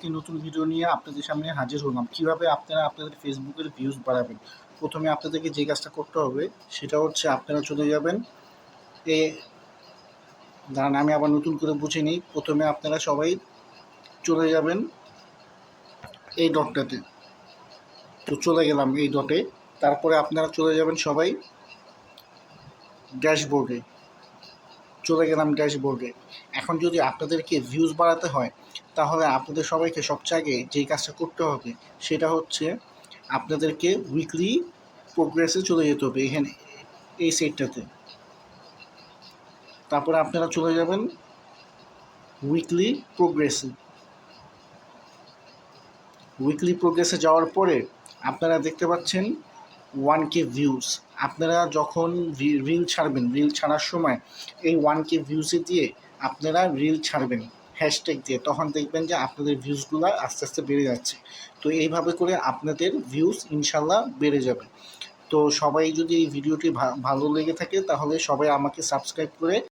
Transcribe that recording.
একটি নতুন ভিডিও নিয়ে আপনাদের সামনে হাজির হলাম। কিভাবে আপনারা আপনাদের ফেসবুকের ভিউজ বাড়াবেন। প্রথমে আপনাদেরকে যে কাজটা করতে হবে সেটা হচ্ছে আপনারা চলে যাবেন দাঁড়ান আমি আবার নতুন করে বুঝে নিই। প্রথমে আপনারা সবাই চলে যাবেন এই ডটটাতে। তো চলে গেলাম এই ডটে। তারপরে আপনারা চলে যাবেন সবাই ড্যাশবোর্ডে। চলে গেলাম ড্যাশবোর্ডে। এখন যদি আপনাদেরকে ভিউজ বাড়াতে হয় তাহলে আপনাদের সবাইকে সবচেয়ে আগে যেই কাজটা করতে হবে সেটা হচ্ছে আপনাদেরকে উইকলি প্রোগ্রেসে চলে যেতে হবে এখানে এই সেটটাতে। তারপরে আপনারা চলে যাবেন উইকলি প্রোগ্রেসে। উইকলি প্রোগ্রেসে যাওয়ার পরে আপনারা দেখতে পাচ্ছেন 1K ভিউজ। আপনারা যখন রিল ছাড়বেন, রিল ছাড়ার সময় এই 1K ভিউজে দিয়ে আপনারা রিল ছাড়বেন হ্যাশট্যাগ দিয়ে, তখন দেখবেন যে আপনাদের ভিউজগুলো আস্তে আস্তে বেড়ে যাচ্ছে। তো এইভাবে করে আপনাদের ভিউজ ইনশাল্লাহ বেড়ে যাবে। তো সবাই যদি এই ভিডিওটি ভালো লেগে থাকে তাহলে সবাই আমাকে সাবস্ক্রাইব করে